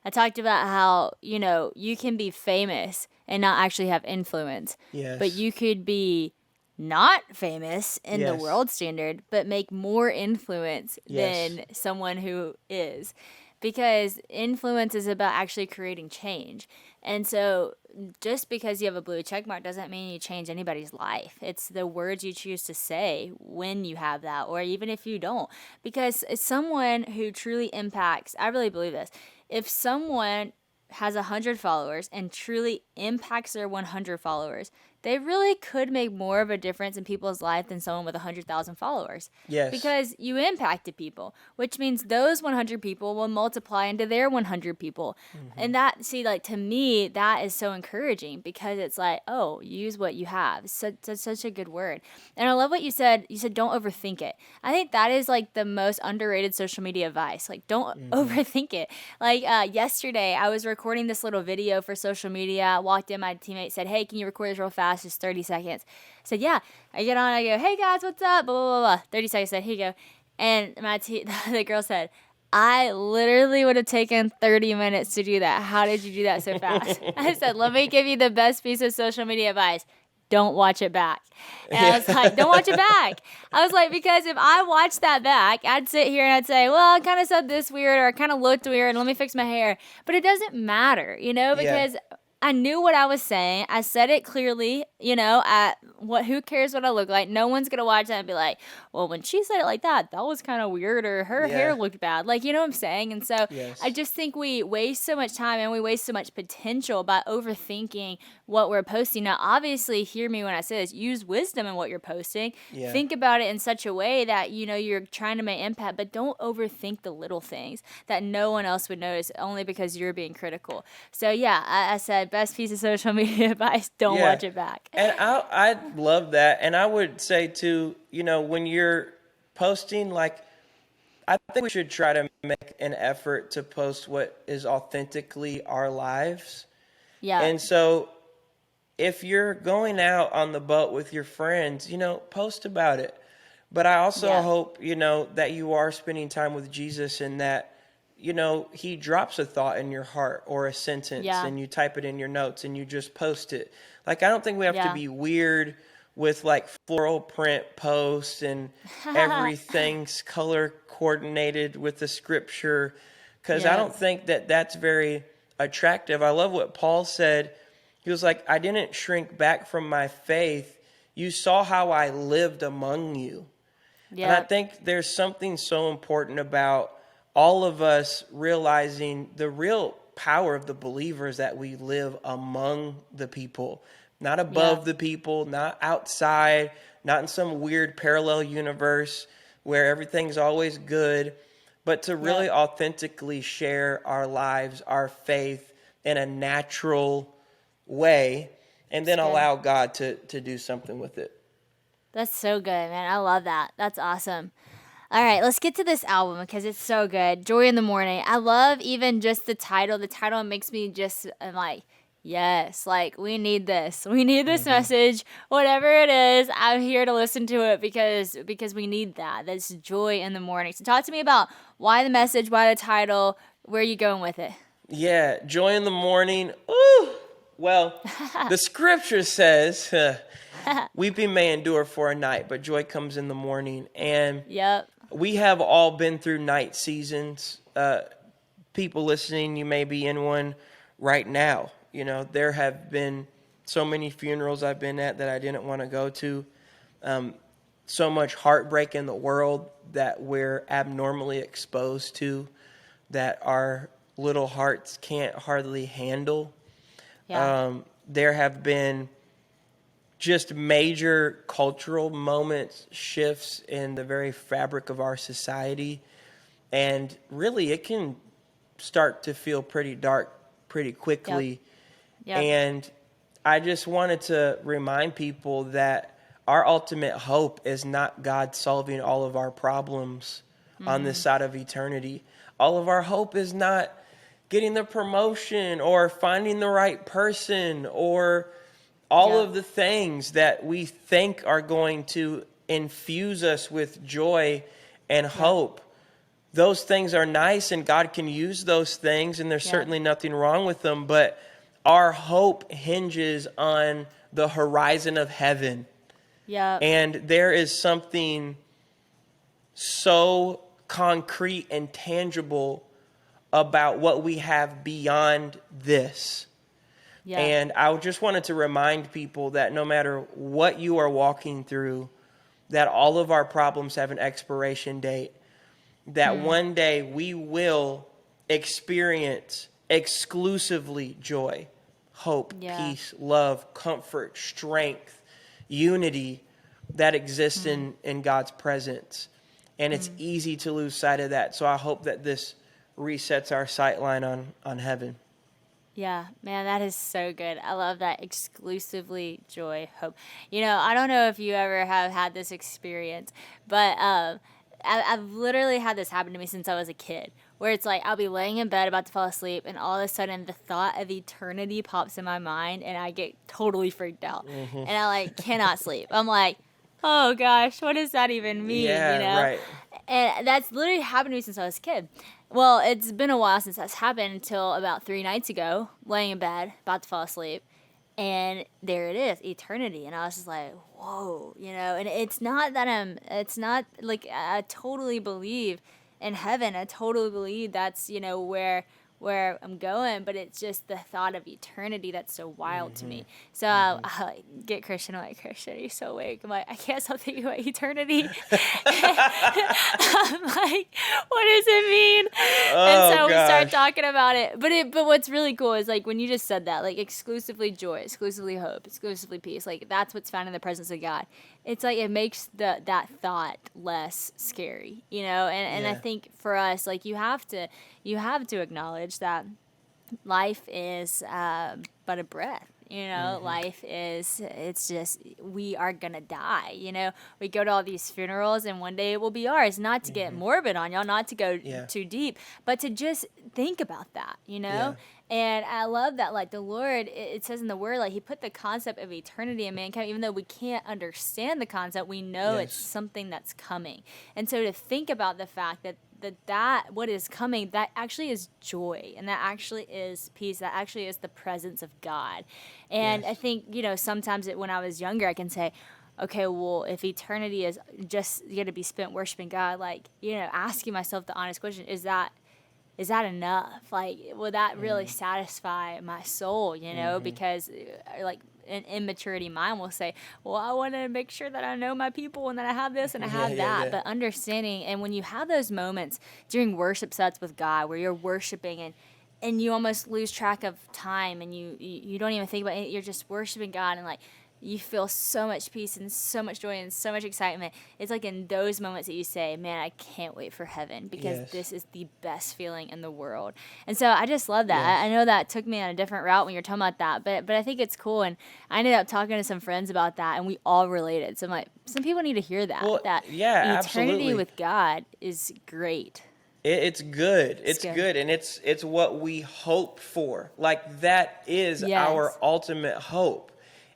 I talked about how, you know, you can be famous and not actually have influence. Yes. But you could be not famous in the world standard, but make more influence than someone who is. Because influence is about actually creating change. And so just because you have a blue check mark doesn't mean you change anybody's life. It's the words you choose to say when you have that, or even if you don't. Because someone who truly impacts, I really believe this, if someone has 100 followers and truly impacts their 100 followers, they really could make more of a difference in people's life than someone with 100,000 followers. Yes. Because you impacted people, which means those 100 people will multiply into their 100 people. Mm-hmm. And that, see, like, to me, that is so encouraging, because it's like, oh, use what you have. It's such a good word. And I love what you said. You said, don't overthink it. I think that is like the most underrated social media advice. Like, don't overthink it. Like, yesterday, I was recording this little video for social media. I walked in, my teammate said, hey, can you record this real fast? Just 30 seconds. I said, yeah. I get on, I go, hey guys, what's up? Blah, blah, blah, blah. 30 seconds, I said, here you go. And the girl said, I literally would have taken 30 minutes to do that. How did you do that so fast? I said, let me give you the best piece of social media advice. Don't watch it back. And I was like, don't watch it back. I was like, because if I watched that back, I'd sit here and I'd say, well, I kind of said this weird, or I kind of looked weird, and let me fix my hair. But it doesn't matter, you know, because I knew what I was saying. I said it clearly, you know, who cares what I look like? No one's gonna watch that and be like, well, when she said it like that was kind of weird, or her hair looked bad. Like, you know what I'm saying? And so I just think we waste so much time and we waste so much potential by overthinking what we're posting. Now, obviously, hear me when I say this, use wisdom in what you're posting. Think about it in such a way that, you know, you're trying to make impact, but don't overthink the little things that no one else would notice only because you're being critical. So yeah, I said best piece of social media advice, don't watch it back. And I love that. And I would say too, you know, when you're posting, like, I think we should try to make an effort to post what is authentically our lives. Yeah. And so if you're going out on the boat with your friends, you know, post about it. But I also hope, you know, that you are spending time with Jesus, and that, you know, he drops a thought in your heart or a sentence and you type it in your notes and you just post it. Like, I don't think we have to be weird with like floral print posts and everything's color coordinated with the scripture, because I don't think that that's very attractive. I love what Paul said. He was like, I didn't shrink back from my faith. You saw how I lived among you. And I think there's something so important about all of us realizing the real power of the believers, that we live among the people, not above the people, not outside, not in some weird parallel universe where everything's always good, but to really authentically share our lives, our faith in a natural way, and then allow God to do something with it. That's so good, man. I love that. That's awesome. All right, let's get to this album because it's so good. Joy in the Morning. I love even just the title. The title makes me just, I'm like, yes, like we need this. We need this message. Whatever it is, I'm here to listen to it because we need that. That's joy in the morning. So talk to me about why the message, why the title, where are you going with it? Yeah, joy in the morning. Ooh. Well, the scripture says, weeping may endure for a night, but joy comes in the morning. And we have all been through night seasons. People listening, you may be in one right now. You know, there have been so many funerals I've been at that I didn't want to go to. So much heartbreak in the world that we're abnormally exposed to, that our little hearts can't hardly handle. There have been just major cultural moments, shifts in the very fabric of our society. And really, it can start to feel pretty dark pretty quickly. And I just wanted to remind people that our ultimate hope is not God solving all of our problems on this side of eternity. All of our hope is not getting the promotion or finding the right person or all of the things that we think are going to infuse us with joy and hope. Those things are nice, and God can use those things, and there's certainly nothing wrong with them, but our hope hinges on the horizon of heaven. And there is something so concrete and tangible about what we have beyond this. And I just wanted to remind people that no matter what you are walking through, that all of our problems have an expiration date, that one day we will experience exclusively joy, hope, peace, love, comfort, strength, unity that exists in God's presence. And it's easy to lose sight of that. So I hope that this resets our sightline on heaven. Yeah, man, that is so good. I love that. Exclusively joy, hope. You know, I don't know if you ever have had this experience, but I've literally had this happen to me since I was a kid, where it's like I'll be laying in bed about to fall asleep, and all of a sudden the thought of eternity pops in my mind, and I get totally freaked out, and I like cannot sleep. I'm like, oh gosh, what does that even mean? Yeah, you know? right. And that's literally happened to me since I was a kid. Well, it's been a while since that's happened until about 3 nights ago, laying in bed, about to fall asleep. And there it is, eternity. And I was just like, whoa, you know, and it's not that it's not like I totally believe in heaven. I totally believe that's, you know, where where I'm going, but it's just the thought of eternity that's so wild to me. So I get Christian, I'm like, Christian, you're so awake. I'm like, I can't stop thinking about eternity. I'm like, what does it mean? And so we start talking about it. But what's really cool is like when you just said that, like exclusively joy, exclusively hope, exclusively peace, like that's what's found in the presence of God. It's like it makes that thought less scary, you know? And I think for us, like you have to acknowledge that life is but a breath. You know, life is, it's just, we are going to die. You know, we go to all these funerals and one day it will be ours. Not to get morbid on y'all, not to go too deep, but to just think about that, you know? And I love that, like, the Lord, it says in the Word, like, He put the concept of eternity in mankind. Even though we can't understand the concept, we know it's something that's coming. And so to think about the fact that what is coming, that actually is joy, and that actually is peace, that actually is the presence of God. And I think, you know, sometimes when I was younger, I can say, okay, well, if eternity is just going to be spent worshiping God, like, you know, asking myself the honest question, is that enough? Like, will that really satisfy my soul, you know? Because, like, an immaturity mind will say, well, I want to make sure that I know my people and that I have this and I have that. But understanding, and when you have those moments during worship sets with God where you're worshiping and you almost lose track of time and you don't even think about it, you're just worshiping God and like, you feel so much peace and so much joy and so much excitement. It's like in those moments that you say, man, I can't wait for heaven because this is the best feeling in the world. And so I just love that. I know that took me on a different route when you're talking about that, but I think it's cool. And I ended up talking to some friends about that and we all related. So I'm like, some people need to hear that. Well, that eternity absolutely. With God is great. It's good. It's good. And it's what we hope for. Like that is our ultimate hope.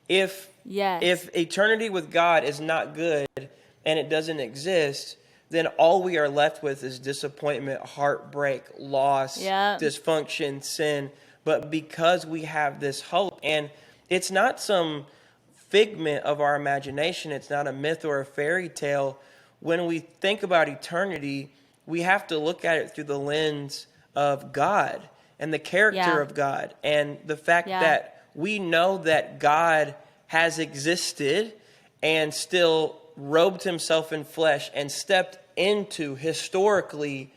If eternity with God is not good and it doesn't exist, then all we are left with is disappointment, heartbreak, loss, dysfunction, sin. But because we have this hope, and it's not some figment of our imagination, it's not a myth or a fairy tale. When we think about eternity, we have to look at it through the lens of God and the character of God and the fact that we know that God has existed and still robed himself in flesh and stepped into historically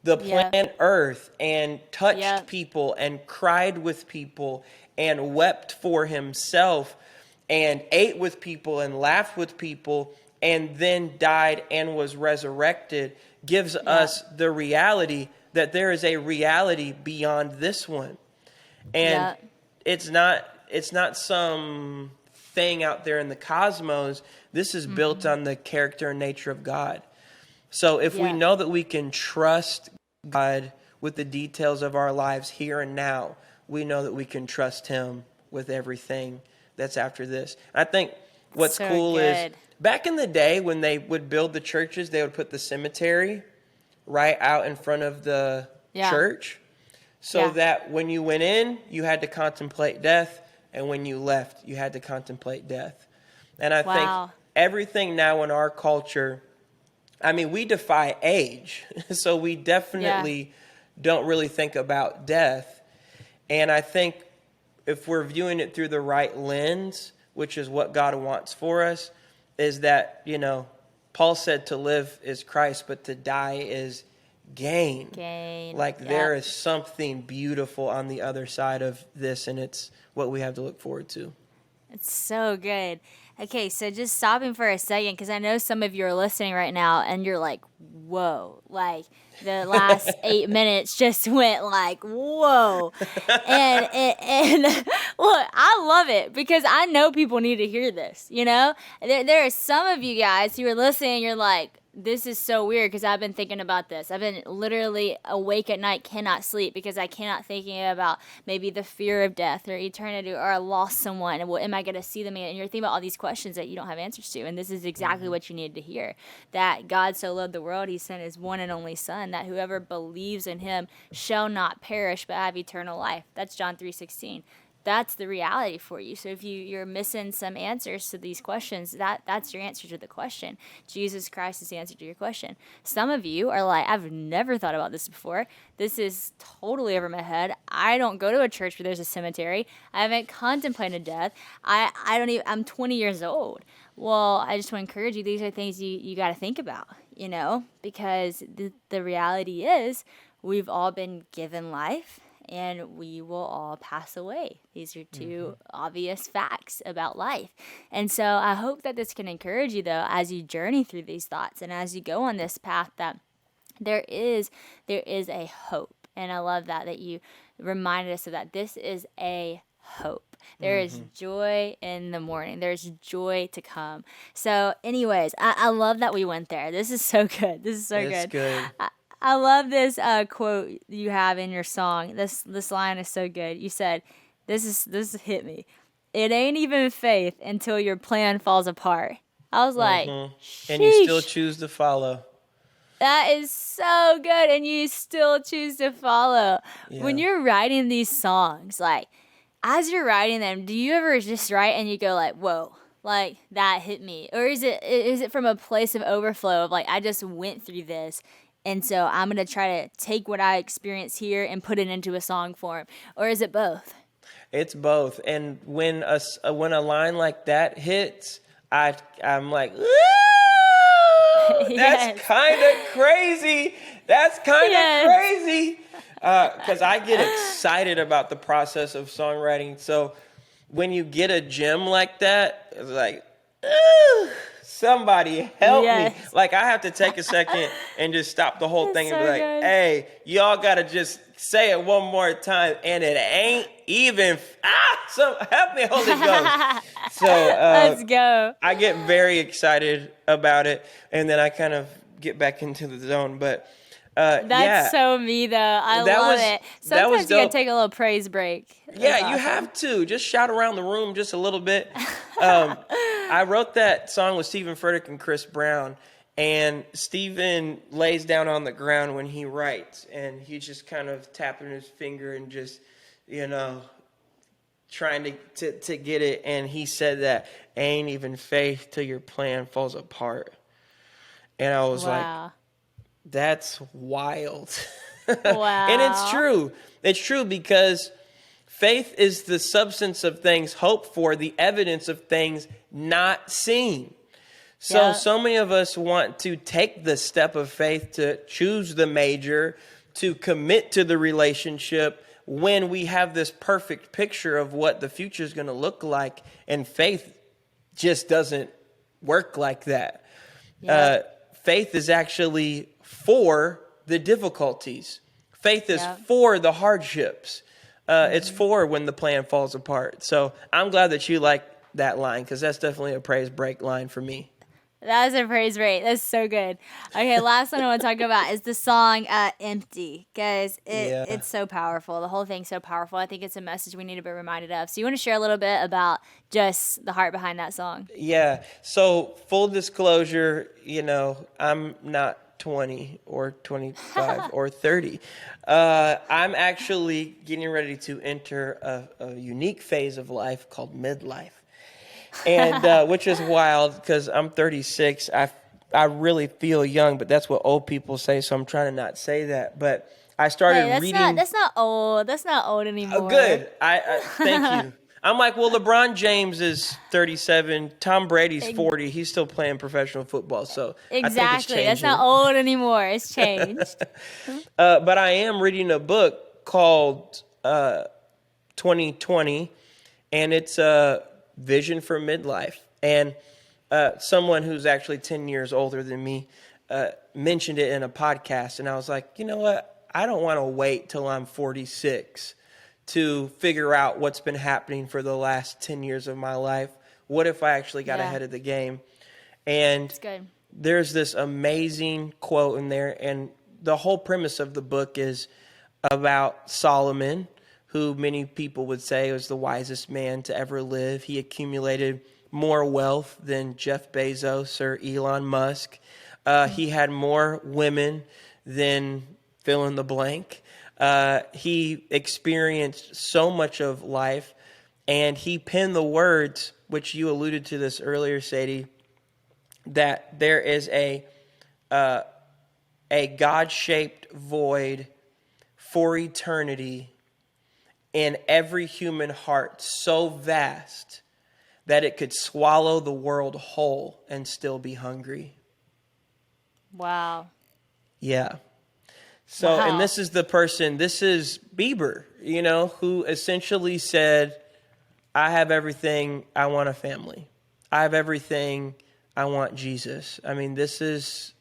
the planet Earth and touched people and cried with people and wept for himself and ate with people and laughed with people and then died and was resurrected, gives us the reality that there is a reality beyond this one. And it's not some thing out there in the cosmos. This is built on the character and nature of God. So if we know that we can trust God with the details of our lives here and now, we know that we can trust him with everything that's after this. I think what's so cool is back in the day when they would build the churches, they would put the cemetery right out in front of the church so that when you went in, you had to contemplate death. And when you left, you had to contemplate death. And I think everything now in our culture, I mean, we defy age. So we definitely don't really think about death. And I think if we're viewing it through the right lens, which is what God wants for us, is that, you know, Paul said to live is Christ, but to die is gain. Like there is something beautiful on the other side of this, and it's what we have to look forward to. It's so good. Okay, so just stopping for a second, because I know some of you are listening right now, and you're like, whoa, like the last 8 minutes just went like, whoa. And look, I love it, because I know people need to hear this, you know? There are some of you guys who are listening, you're like, this is so weird because I've been thinking about this. I've been literally awake at night, cannot sleep because I cannot thinking about maybe the fear of death or eternity or I lost someone and well, am I going to see them again? And you're thinking about all these questions that you don't have answers to. And this is exactly what you needed to hear. That God so loved the world, he sent his one and only son, that whoever believes in him shall not perish but have eternal life. That's John 3:16. that's the reality for you. So if you're missing some answers to these questions, that's your answer to the question. Jesus Christ is the answer to your question. Some of you are like, I've never thought about this before. This is totally over my head. I don't go to a church where there's a cemetery. I haven't contemplated death. I'm 20 years old. Well, I just want to encourage you. These are things you got to think about, because the reality is we've all been given life, and we will all pass away. These are two obvious facts about life. And so I hope that this can encourage you, though, as you journey through these thoughts and as you go on this path, that there is a hope. And I love that you reminded us of that. This is a hope. There is joy in the morning. There's joy to come. So anyways, I love that we went there. This is so good. This is so It's good. I love this quote you have in your song. This line is so good. You said, "This hit me. It ain't even faith until your plan falls apart." I was like, sheesh. And you still choose to follow. That is so good, and you still choose to follow. Yeah. When you're writing these songs, like as you're writing them, do you ever just write and you go like, "Whoa"? Like that hit me, or is it from a place of overflow of like I just went through this? And so I'm going to try to take what I experience here and put it into a song form. Or is it both? It's both. And when a line like that hits, I'm like, ooh, that's kind of crazy. That's kind of crazy. Because I get excited about the process of songwriting. So when you get a gem like that, it's like, ooh. Somebody help me. Like, I have to take a second and just stop the whole thing and be like, hey, y'all got to just say it one more time. And it ain't even, so help me, Holy Ghost. So let's go. I get very excited about it. And then I kind of get back into the zone. But that's so me, though. I love it. Sometimes you got to take a little praise break. That's awesome. You have to. Just shout around the room just a little bit. I wrote that song with Stephen Furtick and Chris Brown, and Stephen lays down on the ground when he writes, and he's just kind of tapping his finger and just, trying to get it. And he said that ain't even faith till your plan falls apart. And I was like, that's wild. Wow. And it's true. It's true because faith is the substance of things hoped for, the evidence of things not seen. So many of us want to take the step of faith to choose the major, to commit to the relationship when we have this perfect picture of what the future is going to look like. And faith just doesn't work like that. Faith is actually for the difficulties. Faith is for the hardships. It's for when the plan falls apart. So I'm glad that you like that line, because that's definitely a praise break line for me. That was a praise break. That's so good. Okay, last one I want to talk about is the song Empty, because it's so powerful. The whole thing's so powerful. I think it's a message we need to be reminded of. So you want to share a little bit about just the heart behind that song? Yeah. So full disclosure, I'm not 20 or 25 or 30. I'm actually getting ready to enter a unique phase of life called midlife. And which is wild because I'm 36. I really feel young, but that's what old people say, so I'm trying to not say that. But I started reading. That's not old. That's not old anymore. Oh, good. I thank you. I'm like, well, LeBron James is 37. Tom Brady's 40. He's still playing professional football. So exactly. I think it's changing. That's not old anymore. It's changed. But I am reading a book called 2020, and it's a vision for midlife. And someone who's actually 10 years older than me mentioned it in a podcast. And I was like, you know what? I don't want to wait till I'm 46 to figure out what's been happening for the last 10 years of my life. What if I actually got ahead of the game? And there's this amazing quote in there. And the whole premise of the book is about Solomon, who many people would say was the wisest man to ever live. He accumulated more wealth than Jeff Bezos or Elon Musk. He had more women than fill in the blank. He experienced so much of life And he penned the words, which you alluded to this earlier, Sadie, that there is a God-shaped void for eternity in every human heart, so vast that it could swallow the world whole and still be hungry. Wow. Yeah. So, Wow. and this is Bieber, who essentially said, I have everything, I want a family. I have everything, I want Jesus. I mean, this is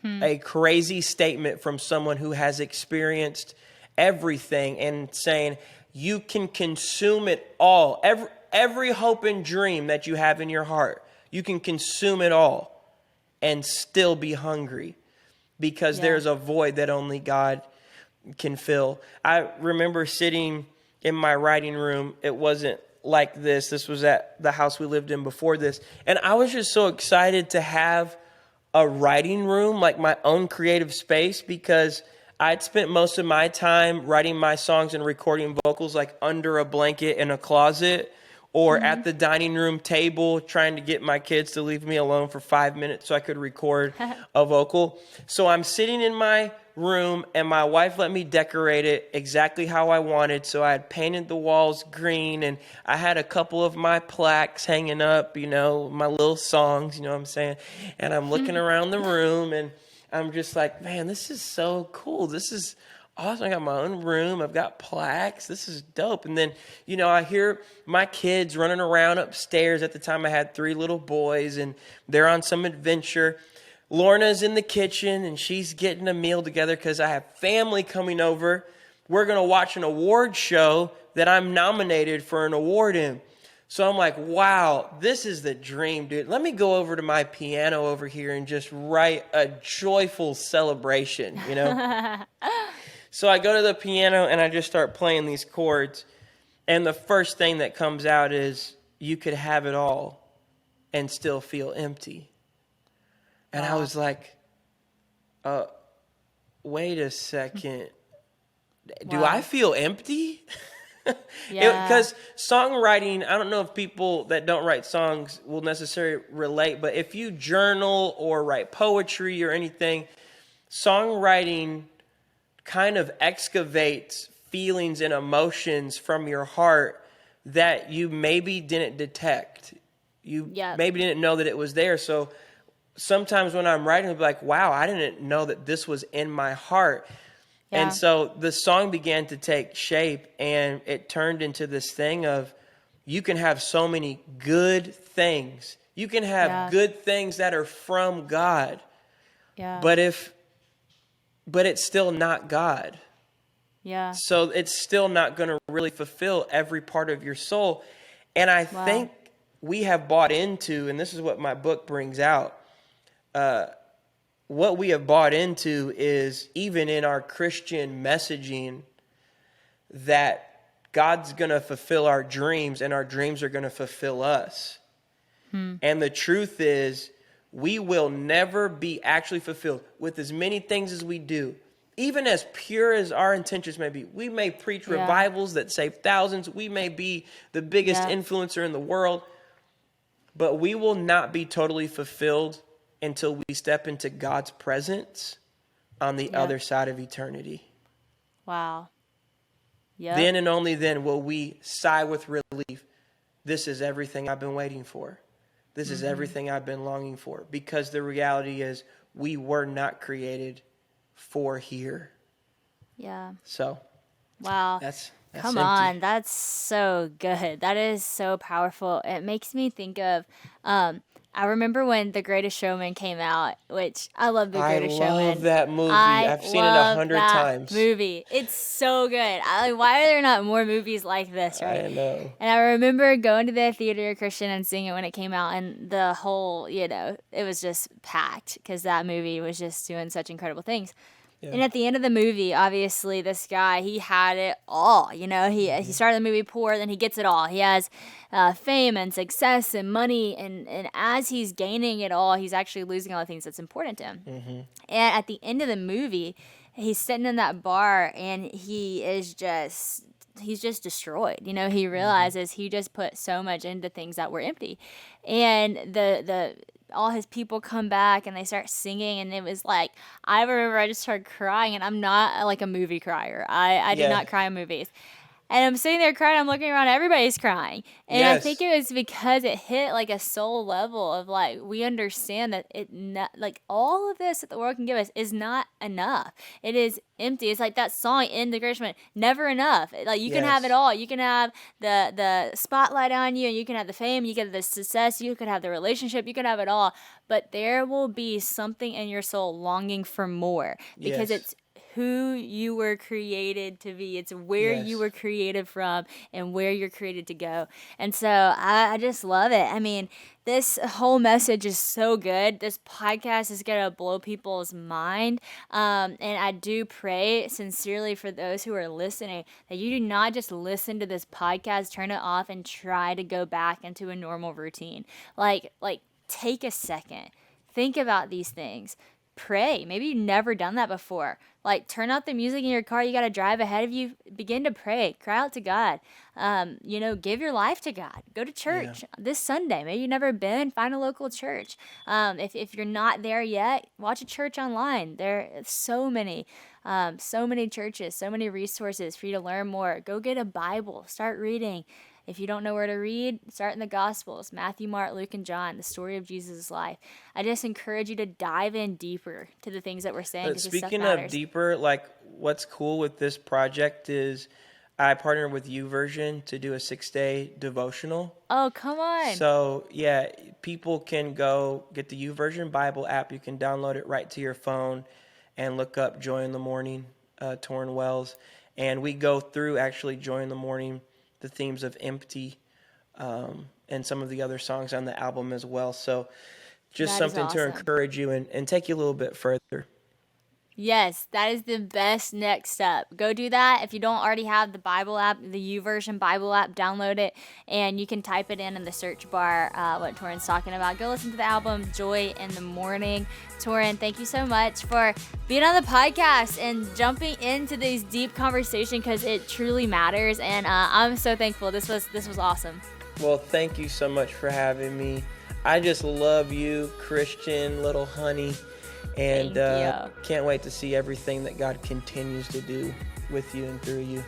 a crazy statement from someone who has experienced everything and saying, you can consume it all. Every hope and dream that you have in your heart, you can consume it all and still be hungry because there's a void that only God can fill. I remember sitting in my writing room. It wasn't like this. This was at the house we lived in before this. And I was just so excited to have a writing room, like my own creative space, because I'd spent most of my time writing my songs and recording vocals like under a blanket in a closet or at the dining room table trying to get my kids to leave me alone for 5 minutes so I could record a vocal. So I'm sitting in my room and my wife let me decorate it exactly how I wanted. So I had painted the walls green and I had a couple of my plaques hanging up, my little songs, you know what I'm saying? And I'm looking around the room and I'm just like, man, this is so cool. This is awesome. I got my own room. I've got plaques. This is dope. And then, I hear my kids running around upstairs. At the time, I had 3 little boys, and they're on some adventure. Lorna's in the kitchen, and she's getting a meal together because I have family coming over. We're going to watch an award show that I'm nominated for an award in. So I'm like, wow, this is the dream, dude. Let me go over to my piano over here and just write a joyful celebration, So I go to the piano and I just start playing these chords. And the first thing that comes out is, you could have it all and still feel empty. And I was like, wait a second. Do I feel empty? Because songwriting, I don't know if people that don't write songs will necessarily relate, but if you journal or write poetry or anything, songwriting kind of excavates feelings and emotions from your heart that you maybe didn't detect. You maybe didn't know that it was there. So sometimes when I'm writing, I'll be like, wow, I didn't know that this was in my heart. And so the song began to take shape, and it turned into this thing of, you can have so many good things. You can have good things that are from God. Yeah. But it's still not God. Yeah. So it's still not going to really fulfill every part of your soul. And I think we have bought into, and this is what my book brings out, what we have bought into is, even in our Christian messaging, that God's going to fulfill our dreams and our dreams are going to fulfill us. And the truth is, we will never be actually fulfilled with as many things as we do. Even as pure as our intentions may be, we may preach revivals that save thousands. We may be the biggest influencer in the world, but we will not be totally fulfilled until we step into God's presence on the other side of eternity. Wow. Yep. Then and only then will we sigh with relief. This is everything I've been waiting for. This is everything I've been longing for. Because the reality is, we were not created for here. Yeah. So. Wow. That's Come empty. On. That's so good. That is so powerful. It makes me think of, I remember when The Greatest Showman came out, which I love The Greatest Showman. I love that movie. I've seen it 100 times. Movie. It's so good. Why are there not more movies like this, right? I know. And I remember going to the theater, Christian, and seeing it when it came out, and the whole, it was just packed because that movie was just doing such incredible things. Yeah. And at the end of the movie, obviously, this guy, he had it all. He started the movie poor, then he gets it all. He has fame and success and money, and as he's gaining it all, he's actually losing all the things that's important to him. And at the end of the movie, he's sitting in that bar, and he is just he's just destroyed. You know, he realizes he just put so much into things that were empty. And the all his people come back and they start singing, and it was like, I remember I just started crying, and I'm not like a movie crier. I do not cry in movies. And I'm sitting there crying. I'm looking around. Everybody's crying. And I think it was because it hit like a soul level of like, we understand that like all of this that the world can give us is not enough. It is empty. It's like that song in the Gershwin, never enough. Like you can have it all. You can have the spotlight on you, and you can have the fame, you can have the success, you can have the relationship, you can have it all. But there will be something in your soul longing for more, because it's who you were created to be. It's where you were created from and where you're created to go. And so I just love it. I mean, this whole message is so good. This podcast is going to blow people's mind. And I do pray sincerely for those who are listening that you do not just listen to this podcast, turn it off, and try to go back into a normal routine. Like take a second. Think about these things. Pray. Maybe you've never done that before. Like, turn out the music in your car. You got to drive ahead of you. Begin to pray. Cry out to God. Give your life to God. Go to church this Sunday. Maybe you've never been. Find a local church. If you're not there yet, watch a church online. There are so many churches, so many resources for you to learn more. Go get a Bible. Start reading. If you don't know where to read, start in the Gospels, Matthew, Mark, Luke, and John, the story of Jesus' life. I just encourage you to dive in deeper to the things that we're saying. Speaking of deeper, like what's cool with this project is I partnered with YouVersion to do a 6-day devotional. Oh, come on. So, people can go get the YouVersion Bible app. You can download it right to your phone and look up Joy in the Morning, Tauren Wells. And we go through actually Joy in the Morning, the themes of empty, and some of the other songs on the album as well. So just something to encourage you and take you a little bit further. Yes, that is the best next step. Go do that. If you don't already have the Bible app, the YouVersion Bible app, download it, and you can type it in the search bar, what Tauren's talking about. Go listen to the album, Joy in the Morning. Tauren, thank you so much for being on the podcast and jumping into these deep conversations, because it truly matters, and I'm so thankful. This was awesome. Well, thank you so much for having me. I just love you, Christian, little honey. And can't wait to see everything that God continues to do with you and through you.